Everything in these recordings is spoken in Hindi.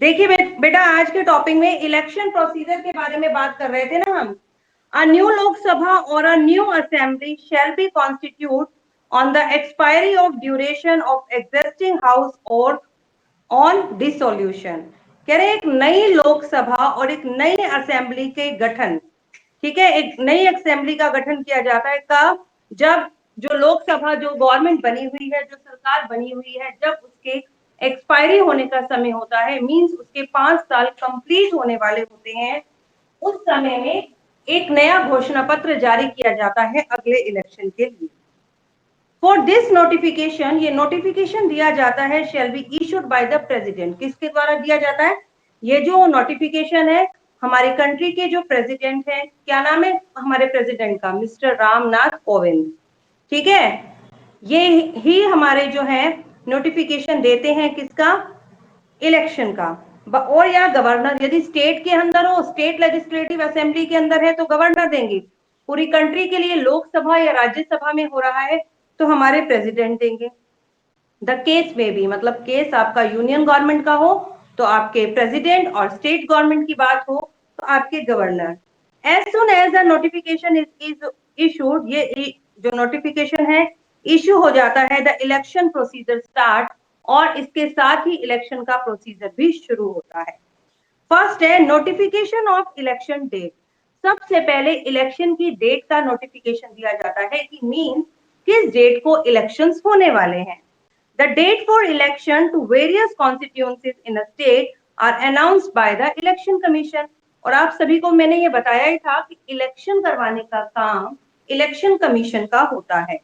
देखिए बेटा, आज के टॉपिक में इलेक्शन प्रोसीजर के बारे में बात कर रहे थे ना हम। A new Lok Sabha or a new assembly shall be constituted on the expiry of duration of existing house or on dissolution। कह रहे एक नई लोकसभा और एक नई असेंबली के गठन, ठीक है, एक नई असेंबली का गठन किया जाता है कब? जब जो लोकसभा, जो गवर्नमेंट बनी हुई है, जो सरकार बनी हुई है, जब उसके एक्सपायरी होने का समय होता है, मींस उसके 5 साल कंप्लीट होने वाले होते हैं, उस समय में एक नया घोषणा पत्र जारी किया जाता है अगले इलेक्शन के लिए। फॉर दिस नोटिफिकेशन, ये नोटिफिकेशन दिया जाता है shall be issued by the president. किसके द्वारा दिया जाता है? ये जो नोटिफिकेशन है हमारी कंट्री के जो प्रेसिडेंट है, क्या नाम है हमारे प्रेसिडेंट का? मिस्टर रामनाथ कोविंद, ठीक है। ये ही हमारे जो है नोटिफिकेशन देते हैं किसका? इलेक्शन का। और या गवर्नर, यदि स्टेट के अंदर हो, स्टेट लेजिस्लेटिव असेंबली के अंदर है तो गवर्नर देंगे। पूरी कंट्री के लिए लोकसभा या राज्यसभा में हो रहा है तो हमारे प्रेसिडेंट देंगे। द केस में भी, मतलब केस आपका यूनियन गवर्नमेंट का हो तो आपके प्रेसिडेंट, और स्टेट गवर्नमेंट की बात हो तो आपके governor. As soon as the notification is issued, ये जो नोटिफिकेशन है इशू हो जाता है, द इलेक्शन प्रोसीजर स्टार्ट, और इसके साथ ही इलेक्शन का प्रोसीजर भी शुरू होता है। फर्स्ट है नोटिफिकेशन ऑफ इलेक्शन डेट। सबसे पहले इलेक्शन की डेट का नोटिफिकेशन दिया जाता है कि मीन किस डेट को इलेक्शंस होने वाले हैं। The date for election to various constituencies in a state are announced by the election commission. और आप सभी को मैंने ये बताया ही था कि इलेक्शन करवाने का काम इलेक्शन कमीशन का होता है,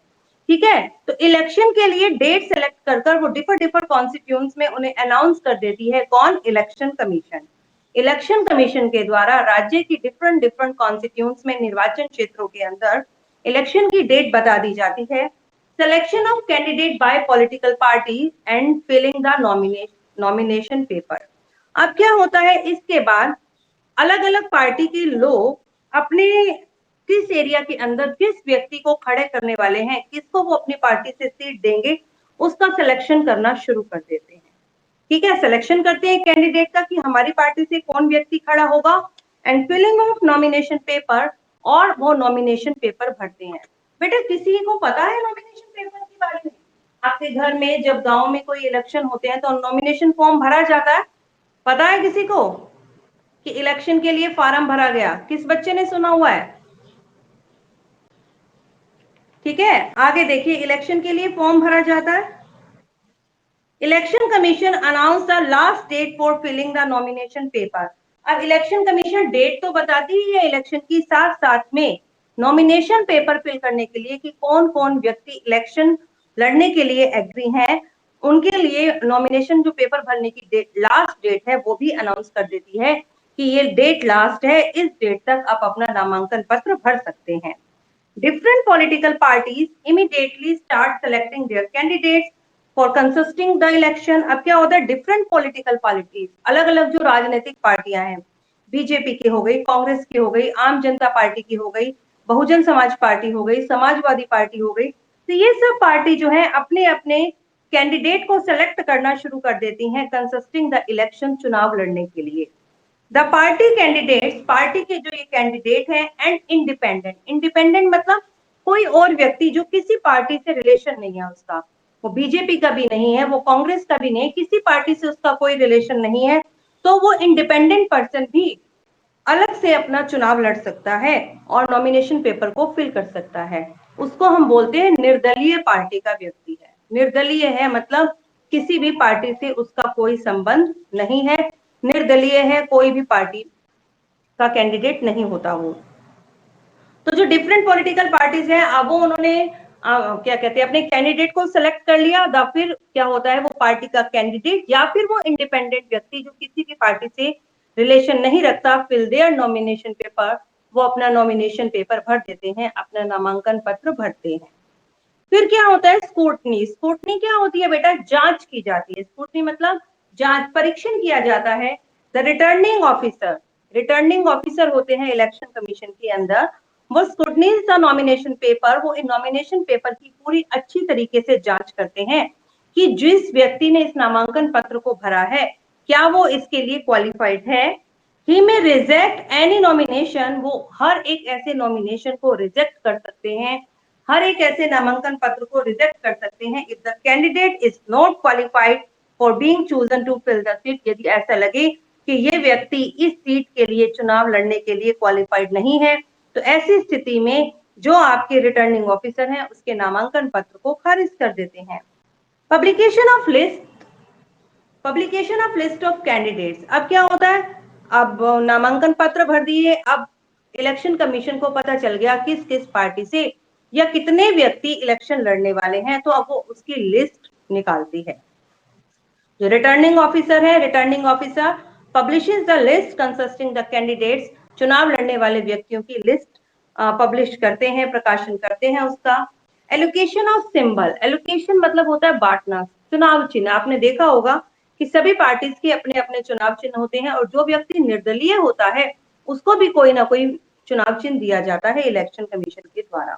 ठीक है। तो इलेक्शन के लिए डेट सेलेक्ट कर कर वो डिफरेंट कॉन्स्टिट्यूएंट्स में उन्हें अनाउंस कर देती है कौन? Election commission. इलेक्शन कमीशन के द्वारा राज्य की डिफरेंट कॉन्स्टिट्यूएंट्स में, निर्वाचन क्षेत्रों के अंदर इलेक्शन की डेट बता दी जाती है। Selection of candidate by political party and filling the nomination paper. अब क्या होता है, इसके बाद अलग अलग पार्टी के लोग अपने किस एरिया के अंदर किस व्यक्ति को खड़े करने वाले हैं, किसको वो अपनी पार्टी से सीट देंगे, उसका सिलेक्शन करना शुरू कर देते हैं, ठीक है। सिलेक्शन करते हैं कैंडिडेट का कि हमारी पार्टी से कौन व्यक्ति खड़ा होगा, and filling of nomination paper, और वो नॉमिनेशन पेपर भरते हैं। बेटा किसी को पता है नॉमिनेशन पेपर के बारे में? आपके घर में जब गांव में कोई इलेक्शन होते हैं तो नॉमिनेशन फॉर्म भरा जाता है, पता है किसी को कि इलेक्शन के लिए फॉर्म भरा गया? किस बच्चे ने सुना हुआ है? ठीक है, आगे देखिए, इलेक्शन के लिए फॉर्म भरा जाता है। Election commission announce the last date for filling the nomination paper. अब इलेक्शन कमीशन डेट तो बताती ही है इलेक्शन की, साथ साथ में नॉमिनेशन पेपर फिल करने के लिए कि कौन कौन व्यक्ति इलेक्शन लड़ने के लिए एग्री हैं, उनके लिए नॉमिनेशन जो पेपर भरने की डेट, लास्ट डेट है, वो भी अनाउंस कर देती है कि ये डेट लास्ट है, इस डेट तक आप अपना नामांकन पत्र भर सकते हैं। Different political parties immediately start selecting their candidates for contesting the election। अब क्या होता है, डिफरेंट पॉलिटिकल पार्टीज, अलग अलग जो राजनीतिक पार्टियां हैं, बीजेपी की हो गई, कांग्रेस की हो गई, आम जनता पार्टी की हो गई, बहुजन समाज पार्टी हो गई, समाजवादी पार्टी हो गई, तो ये सब पार्टी जो है अपने अपने कैंडिडेट को सेलेक्ट करना शुरू कर देती हैं कंटेस्टिंग द इलेक्शन, चुनाव लड़ने के लिए। द पार्टी कैंडिडेट्स, पार्टी के जो ये कैंडिडेट हैं, एंड इंडिपेंडेंट, इंडिपेंडेंट मतलब कोई और व्यक्ति जो किसी पार्टी से रिलेशन नहीं है उसका, वो बीजेपी का भी नहीं है, वो कांग्रेस का भी नहीं, किसी पार्टी से उसका कोई रिलेशन नहीं है, तो वो इंडिपेंडेंट पर्सन भी अलग से अपना चुनाव लड़ सकता है और नॉमिनेशन पेपर को फिल कर सकता है। उसको हम बोलते हैं निर्दलीय पार्टी का व्यक्ति है। निर्दलीय है मतलब किसी भी पार्टी से उसका कोई संबंध नहीं है, निर्दलीय है, कोई भी पार्टी का कैंडिडेट नहीं होता वो। तो जो डिफरेंट पॉलिटिकल पार्टीज हैं, अब वो उन्होंने क्या कहते हैं, अपने कैंडिडेट को सिलेक्ट कर लिया, या फिर क्या होता है, वो पार्टी का कैंडिडेट या फिर वो इंडिपेंडेंट व्यक्ति जो किसी भी पार्टी से रिलेशन नहीं रखता, फिल देयर नॉमिनेशन पेपर, वो अपना नॉमिनेशन पेपर भर देते हैं, अपना नामांकन पत्र भरते हैं। फिर क्या होता है, स्क्रूटनी। स्क्रूटनी क्या होती है बेटा? जांच की जाती है। स्क्रूटनी मतलब जांच, परीक्षण किया जाता है। The returning officer, returning officer होते हैं इलेक्शन कमीशन के अंदर, वो स्क्रूटनीज द नॉमिनेशन पेपर, वो इन नॉमिनेशन पेपर की पूरी अच्छी तरीके से जांच करते हैं कि जिस व्यक्ति ने इस नामांकन पत्र को भरा है, क्या वो इसके लिए क्वालिफाइड है। ही में रिजेक्ट एनी नॉमिनेशन, वो हर एक ऐसे नॉमिनेशन को रिजेक्ट कर सकते हैं, हर एक ऐसे नामांकन पत्र को रिजेक्ट कर सकते हैं if the candidate is not qualified for being chosen to fill the seat. यदि ऐसा लगे कि ये व्यक्ति इस सीट के लिए चुनाव लड़ने के लिए क्वालिफाइड नहीं है, तो ऐसी स्थिति में जो आपके रिटर्निंग ऑफिसर हैं उसके नामांकन पत्र को खारिज कर देते हैं। Publication of list of candidates. अब क्या होता है, अब नामांकन पत्र भर दिए, अब इलेक्शन कमीशन को पता चल गया किस किस पार्टी से या कितने व्यक्ति इलेक्शन लड़ने वाले हैं, तो अब वो उसकी लिस्ट निकालती है। जो रिटर्निंग ऑफिसर है, returning officer publishes the list consisting the candidates, चुनाव लड़ने वाले व्यक्तियों की लिस्ट पब्लिश करते हैं, प्रकाशन करते हैं उसका। एलोकेशन ऑफ सिंबल, एलोकेशन मतलब होता है बांटना। चुनाव चिन्ह, आपने देखा होगा कि सभी पार्टीज के अपने अपने चुनाव चिन्ह होते हैं, और जो व्यक्ति निर्दलीय होता है उसको भी कोई ना कोई चुनाव चिन्ह दिया जाता है इलेक्शन कमीशन के द्वारा।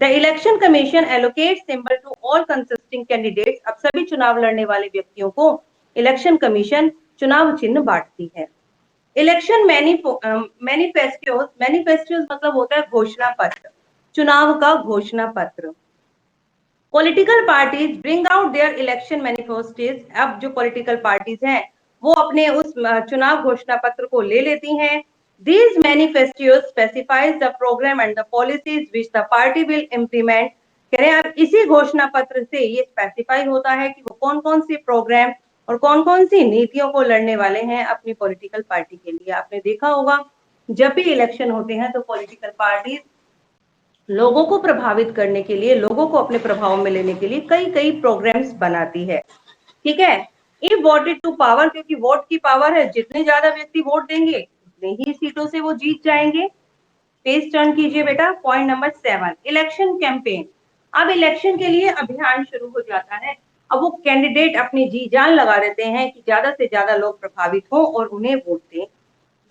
The election commission allocates symbol to all consisting candidates। अब सभी चुनाव लड़ने वाले व्यक्तियों को इलेक्शन कमीशन चुनाव चिन्ह बांटती है। इलेक्शन मैनिफेस्टोस, मैनिफेस्टोस मतलब होता है घोषणा पत्र, चुनाव का घोषणा पत्र। Political parties bring out their election manifestos. अब जो पॉलिटिकल पार्टीज हैं वो अपने उस चुनाव घोषणा पत्र को ले लेती हैं। These manifestos specifies the program and the policies which the party will implement। कह रहे हैं अब इसी घोषणा पत्र से ये स्पेसिफाई होता है कि वो कौन कौन सी प्रोग्राम और कौन कौन सी नीतियों को लड़ने वाले हैं अपनी पॉलिटिकल पार्टी के लिए। आपने देखा होगा जब भी इलेक्शन होते हैं तो पॉलिटिकल पार्टी लोगों को प्रभावित करने के लिए, लोगों को अपने प्रभाव में लेने के लिए कई कई प्रोग्राम्स बनाती है। ठीक है, इफ वोटेड टू पावर, क्योंकि वोट की पावर है, जितने ज्यादा व्यक्ति वोट देंगे उतने ही सीटों से वो जीत जाएंगे। पेज टर्न कीजिए बेटा, पॉइंट नंबर 7, इलेक्शन कैंपेन। अब इलेक्शन के लिए अभियान शुरू हो जाता है। अब वो कैंडिडेट अपनी जी जान लगा देते हैं कि ज्यादा से ज्यादा लोग प्रभावित हों और उन्हें वोट दें।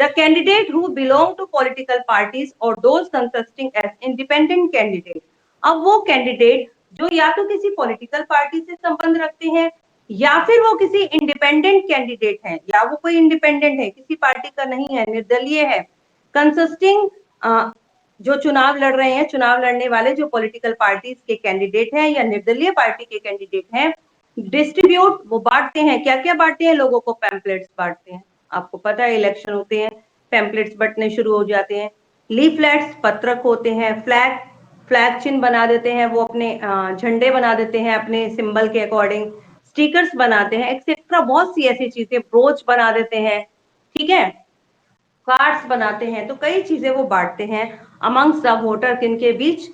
The candidate who belong to political parties or those consisting as independent candidate। अब वो कैंडिडेट जो या तो किसी पॉलिटिकल पार्टी से संबंध रखते हैं या फिर वो किसी इंडिपेंडेंट कैंडिडेट हैं, या वो कोई इंडिपेंडेंट है, किसी पार्टी का नहीं है, निर्दलीय है। कंसिस्टिंग, जो चुनाव लड़ रहे हैं, चुनाव लड़ने वाले जो पॉलिटिकल पार्टीज के कैंडिडेट हैं या निर्दलीय पार्टी के कैंडिडेट हैं। डिस्ट्रीब्यूट, वो बांटते हैं, क्या क्या बांटते हैं, लोगों को पैम्पलेट्स बांटते हैं। आपको पता है इलेक्शन होते हैं, पैम्पलेट्स बंटने शुरू हो जाते हैं। लीफलेट्स, पत्रक होते हैं। फ्लैग चिन्ह बना देते हैं, वो अपने झंडे बना देते हैं अपने सिंबल के अकॉर्डिंग। स्टिकर्स बनाते हैं, एक्सेट्रा, बहुत सी ऐसी चीजें, ब्रोच बना देते हैं। ठीक है, कार्ड्स बनाते हैं, तो कई चीजें वो बांटते हैं अमंग्स द वोटर, किनके बीच,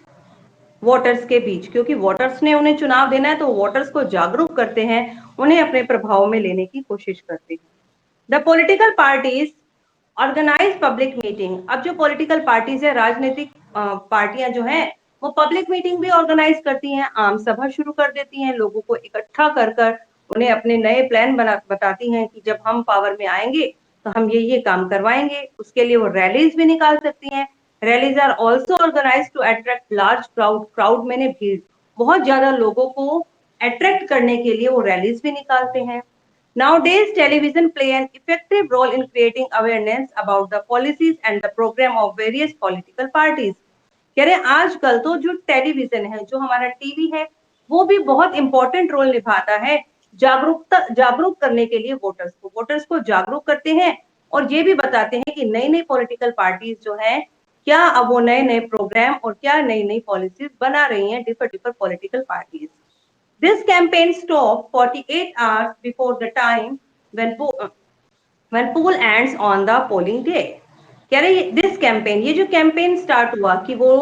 वोटर्स के बीच, क्योंकि वोटर्स ने उन्हें चुनाव देना है तो वोटर्स को जागरूक करते हैं, उन्हें अपने प्रभाव में लेने की कोशिश करते हैं। The political parties organise public meeting. अब जो पॉलिटिकल पार्टीज है, राजनीतिक पार्टियां जो हैं, वो पब्लिक मीटिंग भी ऑर्गेनाइज करती हैं, आम सभा शुरू कर देती हैं, लोगों को इकट्ठा कर कर उन्हें अपने नए प्लान बताती हैं कि जब हम पावर में आएंगे तो हम ये काम करवाएंगे। उसके लिए वो रैलीज भी निकाल सकती हैं। Rallies are also organise to attract large crowd. Crowd मैंने भीड़, बहुत ज्यादा लोगों को अट्रैक्ट करने के लिए वो रैलीज भी निकालते हैं। Nowadays, television play an effective role in creating awareness about the policies and the program of various political parties। कह रहे हैं आजकल तो जो टेलीविजन है, जो हमारा टीवी है, वो भी बहुत इंपॉर्टेंट रोल निभाता है जागरूक करने के लिए। वोटर्स को जागरूक करते हैं और ये भी बताते हैं कि नई नई पॉलिटिकल पार्टीज जो हैं, क्या अब वो नए नए प्रोग्राम और क्या नई नई पॉलिसीज बना रही हैं, different political parties. This campaign stopped 48 hours before the time when poll ends on the polling day। कह रहे दिस कैंपेन, ये जो कैंपेन स्टार्ट हुआ कि वो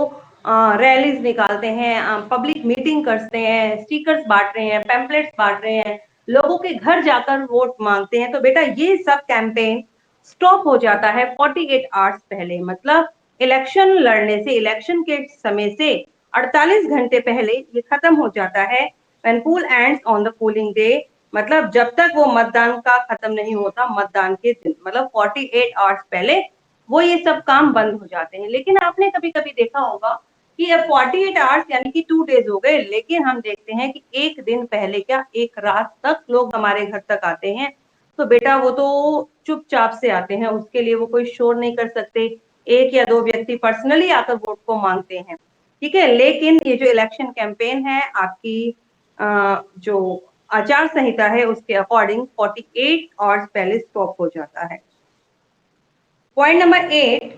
रैलीज निकालते हैं, पब्लिक मीटिंग करते हैं, स्टिकर्स बांट रहे हैं, पैम्पलेट्स बांट रहे हैं, लोगों के घर जाकर वोट मांगते हैं, तो बेटा ये सब कैंपेन स्टॉप हो जाता है 48 आवर्स पहले। मतलब इलेक्शन लड़ने से, इलेक्शन के समय से 48 घंटे पहले ये खत्म हो जाता है। When poll ends on the polling day, मतलब जब तक वो मतदान का खत्म नहीं होता, मतदान के दिन, मतलब 48 आवर्स पहले वो ये सब काम बंद हो जाते हैं। लेकिन आपने कभी कभी देखा होगा कि अब 48 आवर्स यानी कि 2 डेज हो गए, लेकिन हम देखते हैं कि एक दिन पहले क्या, एक रात तक लोग हमारे घर तक आते हैं, तो बेटा वो तो चुपचाप से आते हैं, उसके लिए वो कोई शोर नहीं कर सकते, एक या दो व्यक्ति पर्सनली आकर वोट को मांगते हैं, ठीक है। लेकिन ये जो इलेक्शन कैंपेन है आपकी जो आचार संहिता है उसके अकॉर्डिंग 48 आवर्स पहले स्टॉप हो जाता है। Point number 8,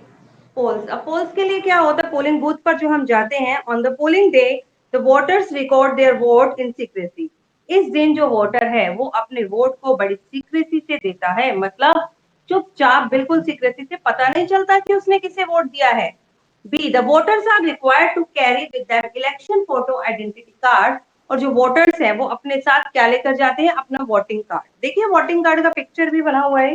polls. अब पोल्स के लिए क्या होता है, पोलिंग बूथ पर जो हम जाते हैं, on the polling day the voters record their vote in secrecy. इस दिन जो वोटर है वो अपने वोट को बड़ी सीक्रेसी से देता है, मतलब चुपचाप बिल्कुल सीक्रेसी से, पता नहीं चलता कि उसने किसे वोट दिया है। B, the voters are required to carry with their election photo identity card. और जो वोटर्स हैं वो अपने साथ क्या लेकर जाते हैं, अपना वोटिंग कार्ड। देखिए वोटिंग कार्ड का पिक्चर भी बना हुआ है,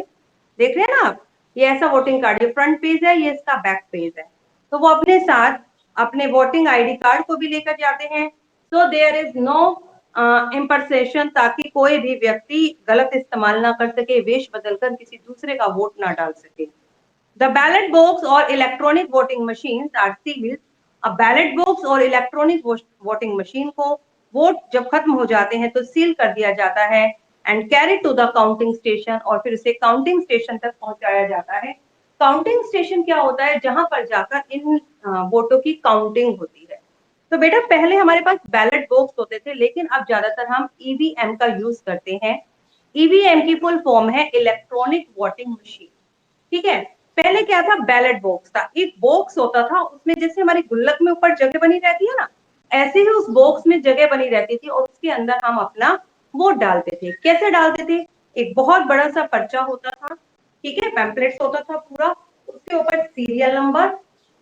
देख रहे हैं ना आप, ये ऐसा वोटिंग कार्ड, ये फ्रंट पेज है, ये इसका बैक पेज है। तो वो अपने साथ अपने वोटिंग आईडी कार्ड को भी लेकर जाते हैं। सो देयर इज नो इम्पर्सेशन, ताकि कोई भी व्यक्ति गलत इस्तेमाल ना कर सके, वेश बदलकर किसी दूसरे का वोट ना डाल सके। द बैलेट बॉक्स और electronic voting machine are sealed. अब बैलेट बॉक्स और इलेक्ट्रॉनिक वोटिंग मशीन को वोट जब खत्म हो जाते हैं तो सील कर दिया जाता है and carry to the counting station, और फिर उसे काउंटिंग स्टेशन तक पहुंचाया जाता है। काउंटिंग स्टेशन क्या होता है, जहां पर जाकर इन वोटों की काउंटिंग होती है। तो बेटा पहले हमारे पास बैलेट बॉक्स होते थे, लेकिन अब ज्यादातर हम ईवीएम का यूज करते हैं। ईवीएम की फुल फॉर्म है इलेक्ट्रॉनिक वोटिंग मशीन, ठीक है। पहले क्या था, बैलेट बॉक्स था, एक बॉक्स होता था, उसमें जैसे हमारी गुल्लक में ऊपर जगह बनी रहती है ना, ऐसे ही उस बॉक्स में जगह बनी रहती थी और उसके अंदर हम अपना वोट डालते थे। कैसे डालते थे, एक बहुत बड़ा सा पर्चा होता था, ठीक है, पैम्पलेट्स होता था पूरा, उसके ऊपर सीरियल नंबर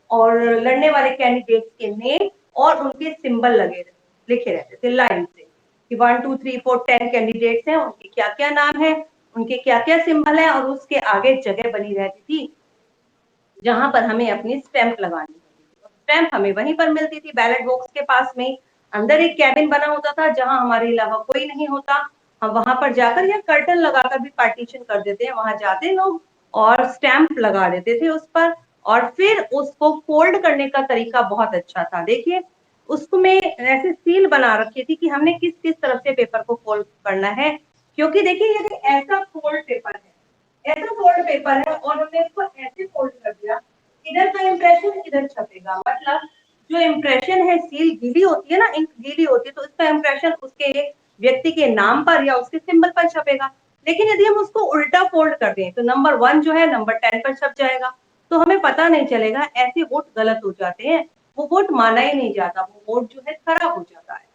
और लड़ने वाले कैंडिडेट्स के नेम और उनके सिंबल लगे लिखे रहते थे लाइन से, कि 1 2 3 4 10 कैंडिडेट्स हैं, उनके क्या क्या नाम है, उनके क्या क्या सिंबल है, और उसके आगे जगह बनी रहती थी जहां पर हमें अपनी स्टैंप लगानी होती थी। स्टैंप हमें वहीं पर मिलती थी बैलेट बॉक्स के पास में। अंदर एक कैबिन बना होता था जहां हमारे अलावा कोई नहीं होता, हम वहां पर जाकर या कर्टन लगाकर भी पार्टीशन कर देते हैं, वहां जाते लोग और स्टैंप लगा देते थे उस पर, और फिर उसको फोल्ड करने का तरीका बहुत अच्छा था। देखिए उसको में ऐसे सील बना रखी थी कि हमने किस किस तरफ से पेपर को फोल्ड करना है, क्योंकि देखिए यदि ऐसा फोल्ड पेपर है, ऐसा फोल्ड पेपर है और हमने इसको ऐसे फोल्ड कर दिया, इधर का इंप्रेशन इधर छपेगा, मतलब जो इंप्रेशन है, सील गीली होती है ना, इंक गीली होती है, तो इसका इंप्रेशन उसके व्यक्ति के नाम पर या उसके सिंबल पर छपेगा। लेकिन यदि हम उसको उल्टा फोल्ड कर दें तो नंबर 1 जो है नंबर 10 पर छप जाएगा, तो हमें पता नहीं चलेगा, ऐसे वोट गलत हो जाते हैं, वो वोट माना ही नहीं जाता, वो वोट जो है खराब हो जाता है,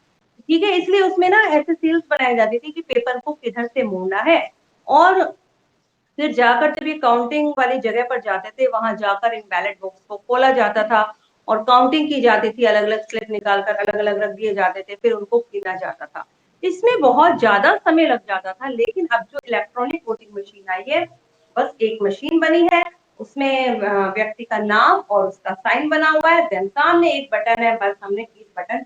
ठीक है। इसलिए उसमें ना ऐसे सील्स बनाई जाती थी कि पेपर को किधर से मोड़ना है, और फिर जाकर जब ये काउंटिंग वाली जगह पर जाते थे, वहां जाकर इन बैलेट बॉक्स को खोला जाता था और काउंटिंग की जाती थी, अलग अलग स्लिप निकालकर अलग अलग रख दिए जाते थे, फिर उनको गिना जाता था। इसमें बहुत ज्यादा समय लग जाता था, लेकिन अब जो इलेक्ट्रॉनिक वोटिंग मशीन आई है, बस एक मशीन बनी है, उसमें व्यक्ति का नाम और उसका साइन बना हुआ है, देन सामने एक बटन है, बस हमने एक बटन,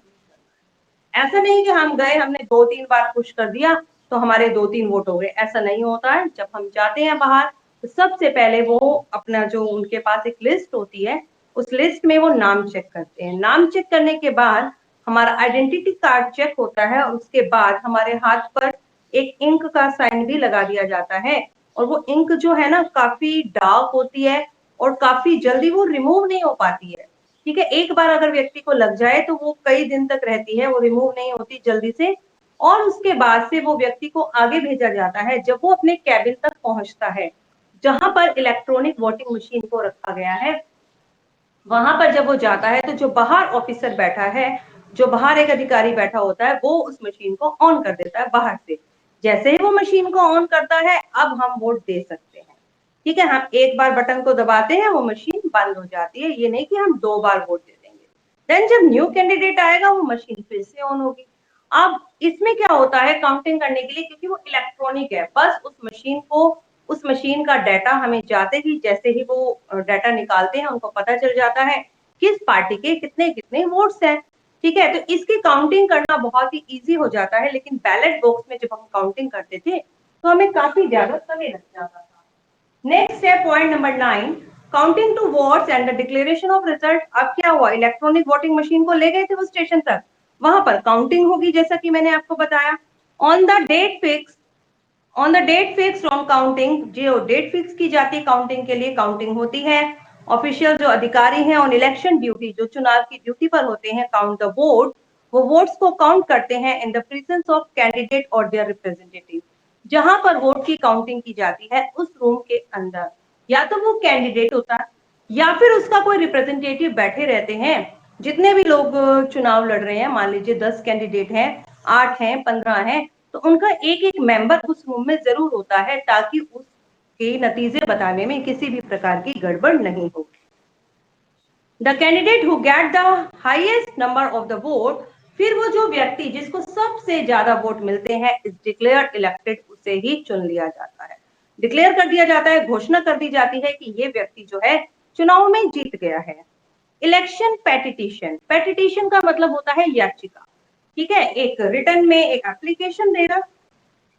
ऐसा नहीं कि हम गए हमने 2-3 बार पुश कर दिया तो हमारे 2-3 वोट हो गए, ऐसा नहीं होता है। जब हम जाते हैं बाहर तो सबसे पहले वो अपना जो उनके पास एक लिस्ट होती है, उस लिस्ट में वो नाम चेक करते हैं, नाम चेक करने के बाद हमारा आइडेंटिटी कार्ड चेक होता है, और उसके बाद हमारे हाथ पर एक इंक का साइन भी लगा दिया जाता है, और वो इंक जो है ना काफी डार्क होती है और काफी जल्दी वो रिमूव नहीं हो पाती है, ठीक है। एक बार अगर व्यक्ति को लग जाए तो वो कई दिन तक रहती है, वो रिमूव नहीं होती जल्दी से, और उसके बाद से वो व्यक्ति को आगे भेजा जाता है जब वो अपने कैबिन तक पहुंचता है, जहां पर इलेक्ट्रॉनिक वोटिंग मशीन को रखा गया है। वहां पर जब वो जाता है तो जो बाहर ऑफिसर बैठा है, जो बाहर एक अधिकारी बैठा होता है, वो उस मशीन को ऑन कर देता है बाहर से। जैसे ही वो मशीन को ऑन करता है, अब हम वोट दे सकते हैं, ठीक है। हम एक बार बटन को दबाते हैं, वो मशीन बंद हो जाती है, ये नहीं कि हम 2 बार वोट दे देंगे। देन जब न्यू कैंडिडेट आएगा वो मशीन फिर से ऑन होगी। अब इसमें क्या होता है, काउंटिंग करने के लिए, क्योंकि वो इलेक्ट्रॉनिक है, बस उस मशीन का डाटा हमें जाते ही, जैसे ही वो डाटा निकालते हैं, उनको पता चल जाता है किस पार्टी के कितने कितने वोट्स हैं, ठीक है। तो इसकी काउंटिंग करना बहुत ही इजी हो जाता है, लेकिन बैलेट बॉक्स में जब हम काउंटिंग करते थे तो हमें काफी ज्यादा समय लग जाता था। नेक्स्ट है point number 9, counting to votes and the declaration of result. अब क्या हुआ, इलेक्ट्रॉनिक वोटिंग मशीन को ले गए थे वो स्टेशन तक, वहां पर काउंटिंग होगी जैसा कि मैंने आपको बताया। On the date fix on the date fix on counting, जो डेट फिक्स की जाती है काउंटिंग के लिए, काउंटिंग होती है। ऑफिशियल जो अधिकारी हैं ऑन इलेक्शन ड्यूटी, जो चुनाव की ड्यूटी पर होते हैं, काउंट द वोट, वो वोट्स को काउंट करते हैं in the presence of candidate और देयर रिप्रेजेंटेटिव। जहां पर वोट की काउंटिंग की जाती है उस रूम के अंदर या तो वो कैंडिडेट होता है या फिर उसका कोई रिप्रेजेंटेटिव बैठे रहते हैं। जितने भी लोग चुनाव लड़ रहे हैं, मान लीजिए 10 कैंडिडेट हैं, 8 हैं, 15 हैं, तो उनका एक एक मेंबर उस रूम में जरूर होता है ताकि उसके नतीजे बताने में किसी भी प्रकार की गड़बड़ नहीं हो। The candidate who get the highest number of the vote, फिर वो जो व्यक्ति जिसको सबसे ज्यादा वोट मिलते हैं इज डिक्लेयर्ड इलेक्टेड, उसे ही चुन लिया जाता है, डिक्लेयर कर दिया जाता है, घोषणा कर दी जाती है कि ये व्यक्ति जो है चुनाव में जीत गया है। इलेक्शन पेटिटिशन, पेटिटिशन का मतलब होता है याचिका, ठीक है, एक रिटर्न में एक एप्लीकेशन देना।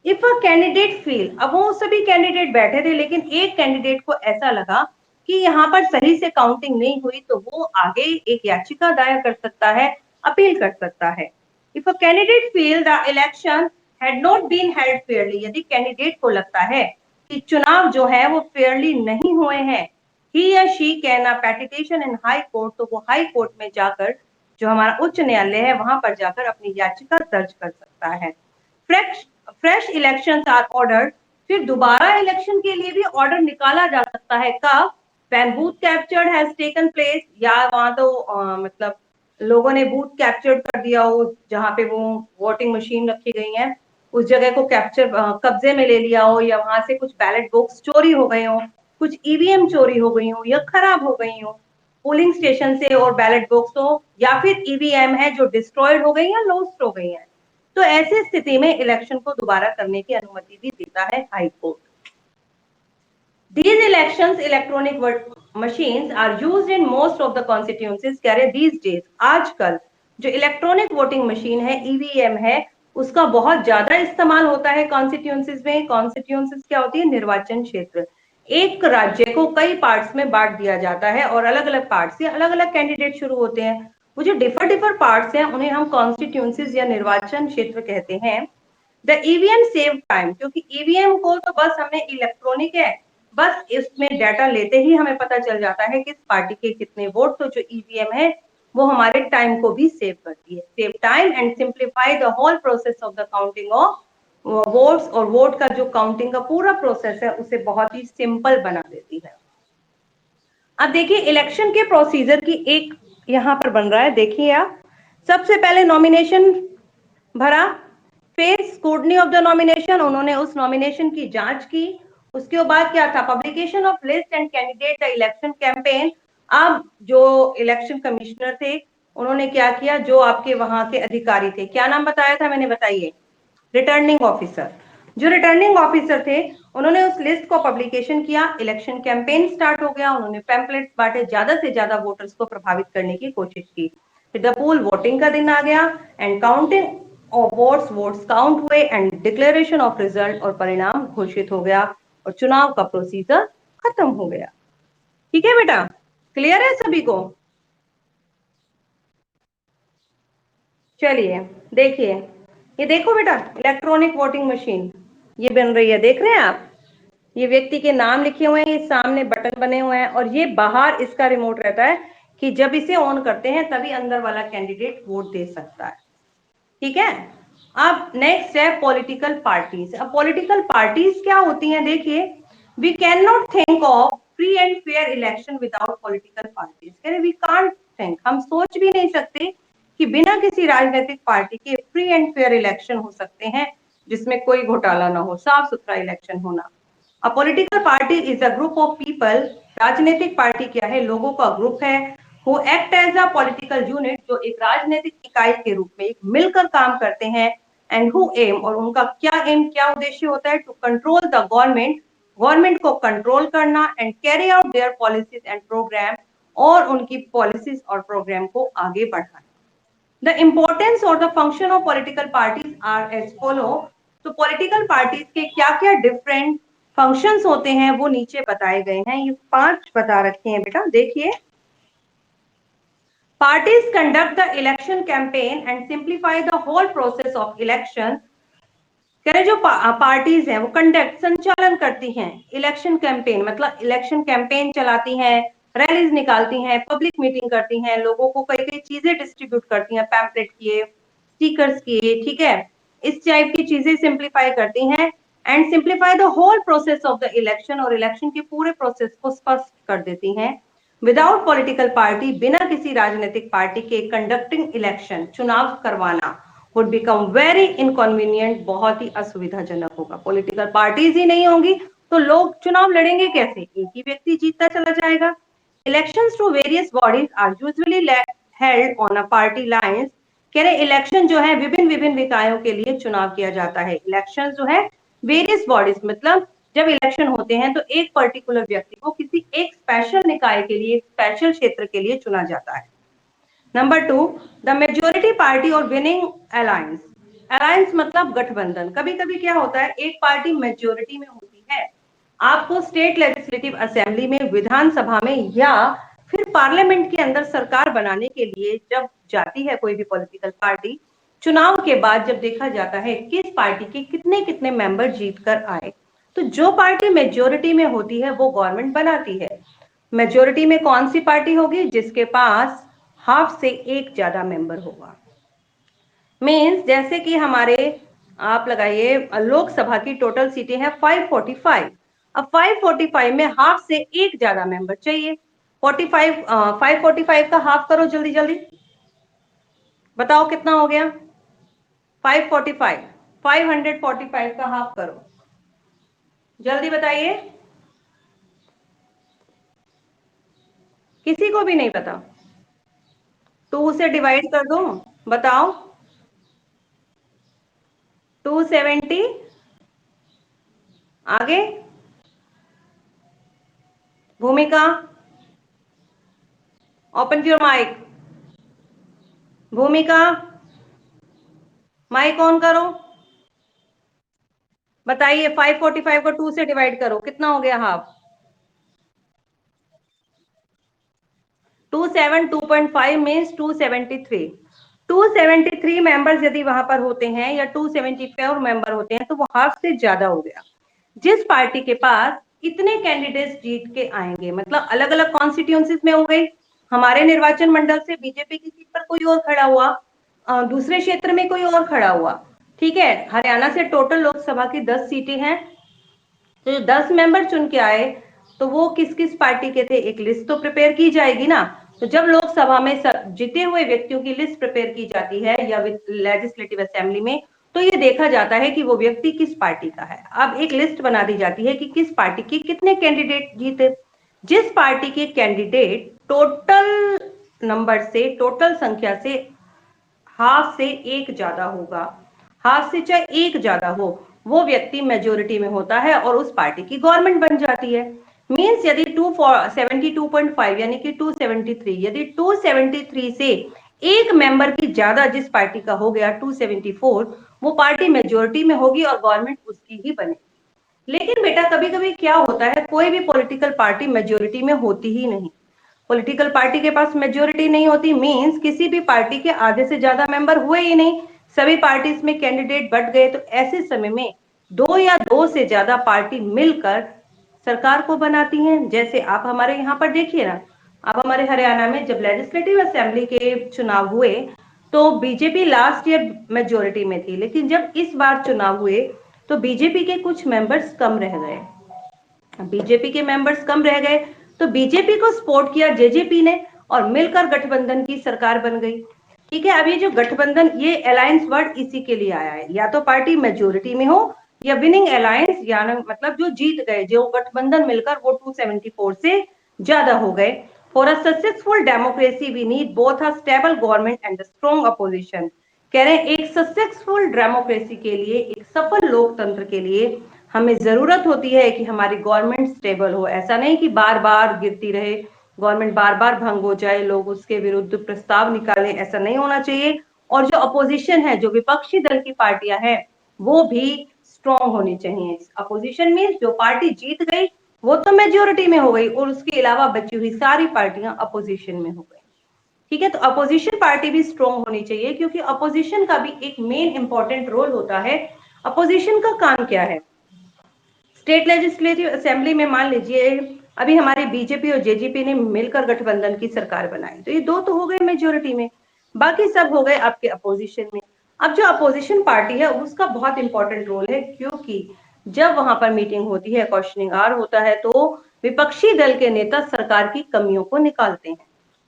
इफ अ कैंडिडेट फील, अब वो सभी कैंडिडेट बैठे थे लेकिन एक कैंडिडेट को ऐसा लगा कि यहाँ पर सही से काउंटिंग नहीं हुई, तो वो आगे एक याचिका दायर कर सकता है, अपील कर सकता है। If a candidate feel the election had not been held fairly, यदि कैंडिडेट को लगता है कि चुनाव जो है वो फेयरली नहीं हुए हैं, ही या she can a petition in high court, तो वो हाई कोर्ट में जाकर, जो हमारा उच्च न्यायालय है, वहां पर जाकर अपनी याचिका दर्ज कर सकता है। फ्रेश इलेक्शंस आर ऑर्डर्ड, फिर दोबारा इलेक्शन के लिए भी ऑर्डर निकाला जा सकता है। कब? When booth captured has taken place, या वहां तो मतलब लोगों ने बूथ कैप्चर कर दिया हो, जहां पे वो वोटिंग मशीन रखी गई है उस जगह को कैप्चर कब्जे में ले लिया हो, या वहां से कुछ बैलेट बॉक्स चोरी हो गए हो, कुछ ईवीएम चोरी हो गई हो या खराब हो गई हो पोलिंग स्टेशन से, और बैलेट बॉक्स हो, या फिर ईवीएम है जो डिस्ट्रॉयड हो गई या लॉस्ट हो गई है, तो ऐसी स्थिति में इलेक्शन को दोबारा करने की अनुमति भी देता है high court. These elections electronic machines are used in most of the constituencies, कह रहे these days, आजकल जो इलेक्ट्रॉनिक वोटिंग मशीन है, ईवीएम है, उसका बहुत ज्यादा इस्तेमाल होता है कॉन्स्टिट्यूंसीज में। कॉन्स्टिट्यूंसीज क्या होती है? निर्वाचन क्षेत्र। एक राज्य को कई पार्ट्स में बांट दिया जाता है और अलग अलग पार्ट से अलग अलग कैंडिडेट शुरू होते हैं। वो जो डिफर पार्ट्स हैं उन्हें हम कॉन्स्टिट्यूंसीज या निर्वाचन क्षेत्र कहते हैं। द ईवीएम सेव टाइम, क्योंकि ईवीएम को तो बस हमने इलेक्ट्रॉनिक है, बस इसमें डाटा लेते ही हमें पता चल जाता है किस पार्टी के कितने वोट, तो जो ईवीएम है वो हमारे टाइम को भी सेव करती है। Save time and simplify the whole process of the counting of votes, और वोट का जो काउंटिंग का पूरा प्रोसेस है उसे बहुत ही सिंपल बना देती है। अब देखिए इलेक्शन के प्रोसीजर की एक यहाँ पर बन रहा है, देखिए आप, सबसे पहले नॉमिनेशन भरा, फिर स्क्रूटनी ऑफ द नॉमिनेशन, उन्होंने उस नॉमिनेशन की जांच की। उसके बाद क्या था? Publication of list and candidate the election campaign. अब जो इलेक्शन कमिश्नर थे उन्होंने क्या किया? जो आपके वहां के अधिकारी थे, क्या नाम बताया था मैंने? बताइए। Returning officer. जो रिटर्निंग ऑफिसर थे उन्होंने उस लिस्ट को पब्लिकेशन किया, इलेक्शन कैंपेन स्टार्ट हो गया, उन्होंने पैम्पलेट्स बांटे, ज्यादा से ज्यादा वोटर्स को प्रभावित करने की कोशिश की। फिर द पोल वोटिंग का दिन आ गया and counting of votes count हुए एंड डिक्लेरेशन ऑफ रिजल्ट, और परिणाम घोषित हो गया और चुनाव का प्रोसीजर खत्म हो गया। ठीक है बेटा, क्लियर है सभी को? चलिए देखिए, ये देखो बेटा, इलेक्ट्रॉनिक वोटिंग मशीन ये बन रही है, देख रहे हैं आप? ये व्यक्ति के नाम लिखे हुए हैं, ये सामने बटन बने हुए हैं, और ये बाहर इसका रिमोट रहता है कि जब इसे ऑन करते हैं तभी अंदर वाला कैंडिडेट वोट दे सकता है। ठीक है। अब नेक्स्ट है पॉलिटिकल पार्टीज। अब पॉलिटिकल पार्टीज क्या होती हैं? देखिए, we can not think of free and fair election without political parties. कह रहे वी कांट थिंक, हम सोच भी नहीं सकते कि बिना किसी राजनीतिक पार्टी के फ्री एंड फेयर इलेक्शन हो सकते हैं जिसमें कोई घोटाला ना हो, साफ सुथरा इलेक्शन होना। A political party is a group of people, राजनीतिक पार्टी क्या है? लोगों का ग्रुप है। who act as a political unit, जो एक राजनीतिक इकाई के रूप में एक मिलकर काम करते हैं। and who aim, और उनका क्या एम, क्या उद्देश्य होता है? To control the government, government को कंट्रोल करना, and carry out their policies and programme, और उनकी पॉलिसीज और प्रोग्राम को आगे बढ़ाना। द इम्पोर्टेंस और the function of political parties are as follow. तो पॉलिटिकल पार्टीज के क्या क्या डिफरेंट फंक्शंस होते हैं वो नीचे बताए गए हैं, ये 5 बता रखे हैं बेटा, देखिए। Parties conduct the election campaign and simplify the whole process of election. कह रहे जो पार्टीज हैं वो कंडक्ट संचालन करती हैं इलेक्शन कैंपेन, मतलब इलेक्शन कैंपेन चलाती हैं, रैलीज निकालती हैं, पब्लिक मीटिंग करती हैं, लोगों को कई कई चीजें डिस्ट्रीब्यूट करती हैं, पैम्पलेट किए, स्टिकर्स किए, ठीक है, इस टाइप की चीजें सिंप्लीफाई करती हैं and simplify the whole process of the election, और इलेक्शन के पूरे प्रोसेस को स्पष्ट कर देती हैं। विदाउट पॉलिटिकल पार्टी, बिना किसी राजनीतिक पार्टी के कंडक्टिंग इलेक्शन, चुनाव करवाना वुड बिकम वेरी इनकन्वीनियंट, बहुत ही असुविधाजनक होगा। पॉलिटिकल पार्टीज ही नहीं होंगी तो लोग चुनाव लड़ेंगे कैसे? एक ही व्यक्ति जीतता चला जाएगा। Elections to various bodies are usually held on a party lines. कह रहे इलेक्शन जो है विभिन्न विभिन्न निकायों के लिए चुनाव किया जाता है। इलेक्शन जो है वेरियस बॉडीज, मतलब जब इलेक्शन होते हैं तो एक पर्टिकुलर व्यक्ति को किसी एक स्पेशल निकाय के लिए, स्पेशल क्षेत्र के लिए चुना जाता है। नंबर 2, द मेजोरिटी पार्टी और विनिंग अलायंस। अलायंस मतलब गठबंधन। कभी कभी क्या होता है, एक पार्टी मेजोरिटी में होती है, आपको स्टेट लेजिस्लेटिव असेंबली में, विधानसभा में या फिर पार्लियामेंट के अंदर सरकार बनाने के लिए जब जाती है कोई भी पॉलिटिकल पार्टी, चुनाव के बाद जब देखा जाता है किस पार्टी के कितने कितने मेंबर जीत कर आए, तो जो पार्टी मेजोरिटी में होती है वो गवर्नमेंट बनाती है। मेजोरिटी में कौन सी पार्टी होगी? जिसके पास हाफ से एक ज्यादा मेंबर होगा। मीन्स जैसे कि हमारे, आप लगाइए, लोकसभा की टोटल सीटें हैं 545। अब 545 में हाफ से एक ज्यादा मेंबर चाहिए। 45 545 का हाफ करो जल्दी जल्दी, बताओ कितना हो गया? 545, 545 का हाफ करो, जल्दी बताइए। किसी को भी नहीं पता? 2 से डिवाइड कर दो, बताओ। 270, आगे भूमिका, ओपन योर माइक। भूमिका माइक ऑन करो, बताइए 545 को 2 से डिवाइड करो, कितना हो गया हाफ? 272.5 मीन्स 273। 273 मेंबर्स यदि वहां पर होते हैं या 274 मेंबर होते हैं तो वो हाफ से ज्यादा हो गया। जिस पार्टी के पास इतने कैंडिडेट्स जीत के आएंगे, मतलब अलग अलग कॉन्स्टिट्यूंसीज में हो गई, हमारे निर्वाचन मंडल से बीजेपी की सीट पर कोई और खड़ा हुआ, दूसरे क्षेत्र में कोई और खड़ा हुआ, ठीक है, हरियाणा से टोटल लोकसभा की 10 सीटें हैं, तो जो 10 मेंबर चुन के आए तो वो किस किस पार्टी के थे, एक लिस्ट तो प्रिपेयर की जाएगी ना। तो जब लोकसभा में जीते हुए व्यक्तियों की लिस्ट प्रिपेयर की जाती है या लेजिस्लेटिव असेंबली में, तो ये देखा जाता है कि वो व्यक्ति किस पार्टी का है। अब एक लिस्ट बना दी जाती है कि किस पार्टी के कितने कैंडिडेट जीते। जिस पार्टी के कैंडिडेट टोटल नंबर से, टोटल संख्या से हाफ से एक ज्यादा होगा, हाफ से चाहे एक ज्यादा हो, वो व्यक्ति मेजोरिटी में होता है और उस पार्टी की गवर्नमेंट बन जाती है। मींस यदि 272.5 यानी कि 273, यदि 273 से एक मेंबर की ज्यादा जिस पार्टी का हो गया 274, वो पार्टी मेजोरिटी में होगी और गवर्नमेंट उसकी ही बनेगी। लेकिन बेटा कभी कभी क्या होता है, कोई भी पॉलिटिकल पार्टी मेजोरिटी में होती ही नहीं। पॉलिटिकल पार्टी के पास मेजोरिटी नहीं होती मींस किसी भी पार्टी के आधे से ज्यादा मेंबर हुए ही नहीं, सभी पार्टीज में कैंडिडेट बढ़ गए, तो ऐसे समय में दो या दो से ज्यादा पार्टी मिलकर सरकार को बनाती हैं। जैसे आप हमारे यहाँ पर देखिए ना, आप हमारे हरियाणा में जब लेजिस्लेटिव असेंबली के चुनाव हुए तो बीजेपी लास्ट ईयर मेजोरिटी में थी, लेकिन जब इस बार चुनाव हुए तो बीजेपी के कुछ मेंबर्स कम रह गए, बीजेपी के मेंबर्स कम रह गए तो बीजेपी को सपोर्ट किया जेजेपी ने और मिलकर गठबंधन की सरकार बन गई। ठीक है, अब ये जो गठबंधन, ये अलायंस वर्ड इसी के लिए आया है, या तो पार्टी मेजोरिटी में हो या विनिंग अलायंस, या मतलब जो जीत गए, जो गठबंधन मिलकर वो 274 से ज्यादा हो गए। For a successful democracy we need both a stable government and strong opposition. कह रहे हैं एक सक्सेसफुल डेमोक्रेसी के लिए, एक सफल लोकतंत्र के लिए हमें जरूरत होती है कि हमारी गवर्नमेंट स्टेबल हो। ऐसा नहीं कि बार बार गिरती रहे, गवर्नमेंट बार बार भंग हो जाए, लोग उसके विरुद्ध प्रस्ताव निकालें, ऐसा नहीं होना चाहिए। और जो अपोजिशन है, जो विपक्षी दल की पार्टियां हैं, वो भी स्ट्रॉन्ग होनी चाहिए। अपोजिशन मीन्स जो पार्टी जीत गई वो तो मेजोरिटी में हो गई और उसके अलावा बची हुई सारी पार्टियां अपोजिशन में हो गई। ठीक है, तो अपोजिशन पार्टी भी स्ट्रॉन्ग होनी चाहिए क्योंकि अपोजिशन का भी एक मेन इंपॉर्टेंट रोल होता है अपोजिशन का काम क्या है? स्टेट लेजिस्लेटिव असेंबली में मान लीजिए अभी हमारे बीजेपी और जेजेपी ने मिलकर गठबंधन की सरकार बनाई, तो ये दो तो हो गए मेजोरिटी में, बाकी सब हो गए आपके अपोजिशन में। अब जो अपोजिशन पार्टी है उसका बहुत इंपॉर्टेंट रोल है, क्योंकि जब वहां पर मीटिंग होती है, क्वेश्चनिंग आवर होता है, तो विपक्षी दल के नेता सरकार की कमियों को निकालते हैं।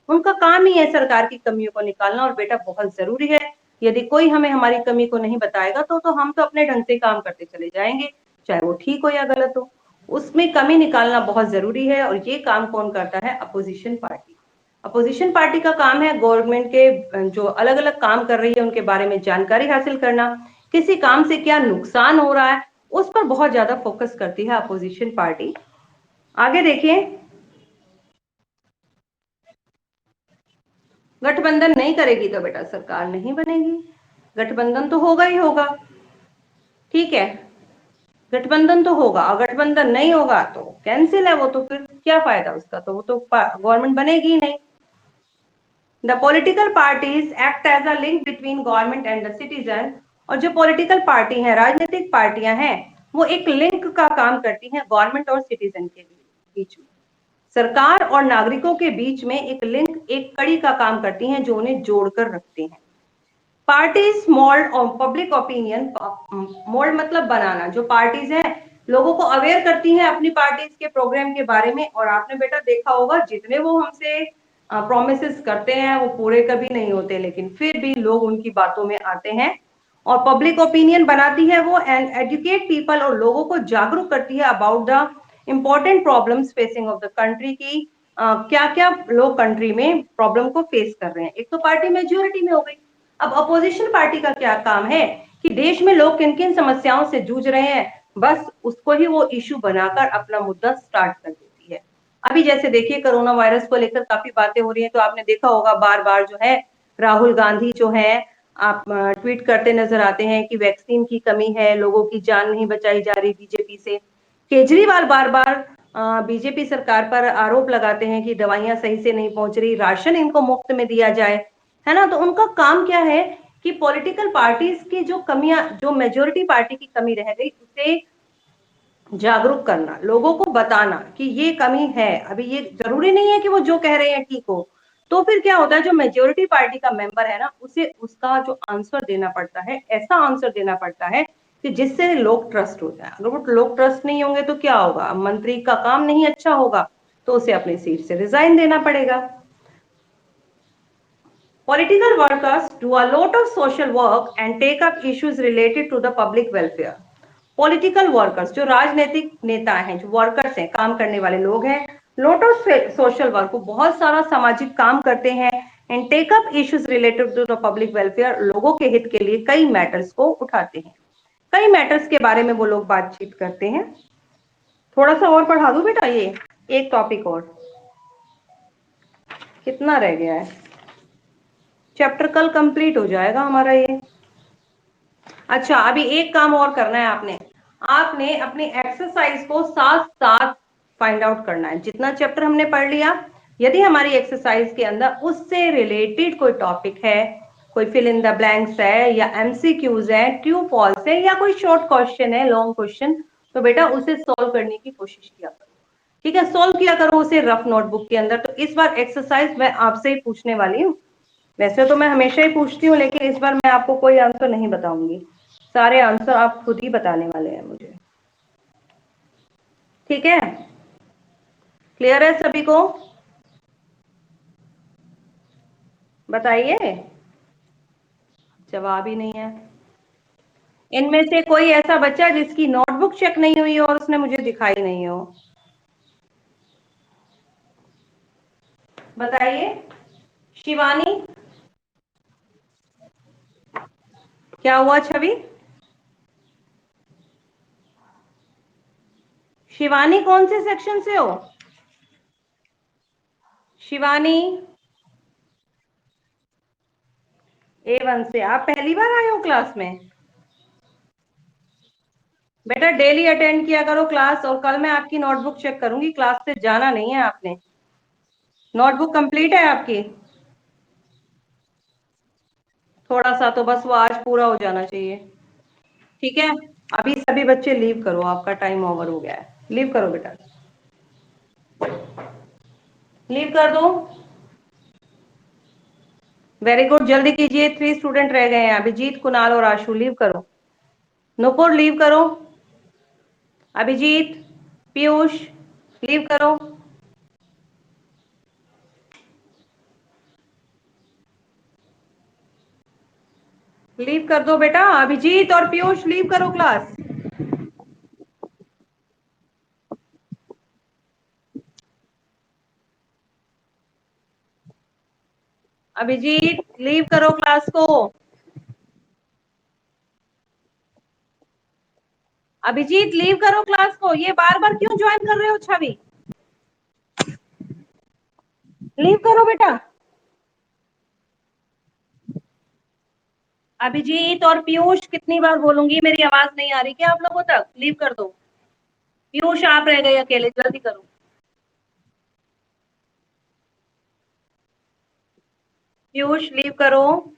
उनका काम ही है सरकार की कमियों को निकालना, और बेटा बहुत जरूरी है। यदि कोई हमें हमारी कमी को नहीं बताएगा तो हम तो अपने ढंग से काम करते चले जाएंगे, चाहे वो ठीक हो या गलत हो। उसमें कमी निकालना बहुत जरूरी है, और ये काम कौन करता है? Opposition party. अपोजिशन पार्टी का काम है गवर्नमेंट के जो अलग अलग काम कर रही है उनके बारे में जानकारी हासिल करना, किसी काम से क्या नुकसान हो रहा है उस पर बहुत ज्यादा फोकस करती है अपोजिशन पार्टी। आगे देखिए, गठबंधन नहीं करेगी तो बेटा सरकार नहीं बनेगी, गठबंधन तो होगा ही होगा, ठीक है, गठबंधन तो होगा, और गठबंधन नहीं होगा तो कैंसिल है वो, तो फिर क्या फायदा उसका, तो वो तो गवर्नमेंट बनेगी ही नहीं। The political parties act as a link between government and the citizen, और जो पॉलिटिकल पार्टी है, राजनीतिक पार्टियां हैं, वो एक लिंक का काम करती हैं गवर्नमेंट और सिटीजन के बीच में, सरकार और नागरिकों के बीच में एक लिंक, एक कड़ी का काम करती हैं जो उन्हें जोड़कर रखते हैं। पार्टीज मोल्ड और पब्लिक ओपिनियन, मोल्ड मतलब बनाना, जो पार्टीज हैं लोगों को अवेयर करती हैं अपनी पार्टीज के प्रोग्राम के बारे में, और आपने बेटा देखा होगा जितने वो हमसे प्रोमिसेस करते हैं वो पूरे कभी नहीं होते, लेकिन फिर भी लोग उनकी बातों में आते हैं। और पब्लिक ओपिनियन बनाती है वो, एंड एजुकेट पीपल, और लोगों को जागरूक करती है about the important problems facing of the country की, क्या क्या लोग कंट्री में प्रॉब्लम को फेस कर रहे हैं। एक तो पार्टी मेजोरिटी में हो गई। अब अपोजिशन पार्टी का क्या काम है कि देश में लोग किन किन समस्याओं से जूझ रहे हैं, बस उसको ही वो इशू बनाकर अपना मुद्दा स्टार्ट कर देती है। अभी जैसे देखिए कोरोना वायरस को लेकर काफी बातें हो रही हैं, तो आपने देखा होगा बार बार जो है राहुल गांधी जो है आप ट्वीट करते नजर आते हैं कि वैक्सीन की कमी है, लोगों की जान नहीं बचाई जा रही बीजेपी से। केजरीवाल बार बार बीजेपी सरकार पर आरोप लगाते हैं कि दवाइयां सही से नहीं पहुंच रही, राशन इनको मुफ्त में दिया जाए, है ना। तो उनका काम क्या है कि पॉलिटिकल पार्टीज की जो कमियां, जो मेजोरिटी पार्टी की कमी रह गई उसे जागरूक करना, लोगों को बताना कि ये कमी है। अभी ये जरूरी नहीं है कि वो जो कह रहे हैं ठीक हो, तो फिर क्या होता है, जो मेजोरिटी पार्टी का मेंबर है ना, उसे उसका जो आंसर देना पड़ता है, ऐसा आंसर देना पड़ता है कि जिससे लोग ट्रस्ट हो जाए। अगर वो लोग ट्रस्ट नहीं होंगे तो क्या होगा, मंत्री का काम नहीं अच्छा होगा, तो उसे अपनी सीट से रिजाइन देना पड़ेगा। Political workers do a lot of social work and take up issues related to the public welfare. Political workers, जो राजनीतिक नेता हैं, जो वर्कर्स हैं, काम करने वाले लोग हैं, lot of social work, वो बहुत सारा सामाजिक काम करते हैं, and take up issues related to the public welfare, लोगों के हित के लिए कई मैटर्स को उठाते हैं, कई मैटर्स के बारे में वो लोग बातचीत करते हैं। थोड़ा सा और पढ़ा दूं बेटा, ये एक टॉपिक और, कितना रह गया है, चैप्टर कल कंप्लीट हो जाएगा हमारा ये। अच्छा, अभी एक काम और करना है आपने, आपने अपनी एक्सरसाइज को साथ साथ फाइंड आउट करना है। जितना चैप्टर हमने पढ़ लिया, यदि हमारी एक्सरसाइज के अंदर उससे रिलेटेड कोई टॉपिक है, कोई फिल इन द ब्लैंक्स है, या एमसीक्यूज है, ट्रू फॉल्स है, या कोई शॉर्ट क्वेश्चन है, लॉन्ग क्वेश्चन, तो बेटा उसे सॉल्व करने की कोशिश किया करो, ठीक है। सॉल्व किया करो उसे रफ नोटबुक के अंदर। तो इस बार एक्सरसाइज मैं आपसे ही पूछने वाली हूँ, वैसे तो मैं हमेशा ही पूछती हूँ, लेकिन इस बार मैं आपको कोई आंसर नहीं बताऊंगी, सारे आंसर आप खुद ही बताने वाले हैं मुझे, ठीक है। क्लियर है सभी को? बताइए, जवाब ही नहीं है। इनमें से कोई ऐसा बच्चा जिसकी नोटबुक चेक नहीं हुई हो और उसने मुझे दिखाई नहीं हो, बताइए। शिवानी, क्या हुआ छवि? शिवानी कौन से सेक्शन से हो? शिवानी A1 से। आप पहली बार आए हो क्लास में? बेटा डेली अटेंड किया करो क्लास, और कल मैं आपकी नोटबुक चेक करूंगी, क्लास से जाना नहीं है आपने। नोटबुक कंप्लीट है आपकी? थोड़ा सा तो बस वो आज पूरा हो जाना चाहिए, ठीक है, अभी सभी बच्चे लीव करो, आपका टाइम ओवर हो गया है, लीव करो बेटा, लीव कर दो। वेरी गुड, जल्दी कीजिए, 3 स्टूडेंट रह गए हैं, अभिजीत, कुणाल और आशु, लीव करो। नुपुर लीव करो, अभिजीत, पीयूष लीव करो, लीव कर दो बेटा, अभिजीत और पीयूष लीव करो क्लास। अभिजीत लीव करो क्लास को, अभिजीत लीव करो क्लास को, ये बार बार क्यों ज्वाइन कर रहे हो छवि, लीव करो बेटा। अभिजीत और पीयूष कितनी बार बोलूंगी, मेरी आवाज नहीं आ रही क्या आप लोगों तक, लीव कर दो। पीयूष आप रह गए अकेले, जल्दी करो, पीयूष लीव करो।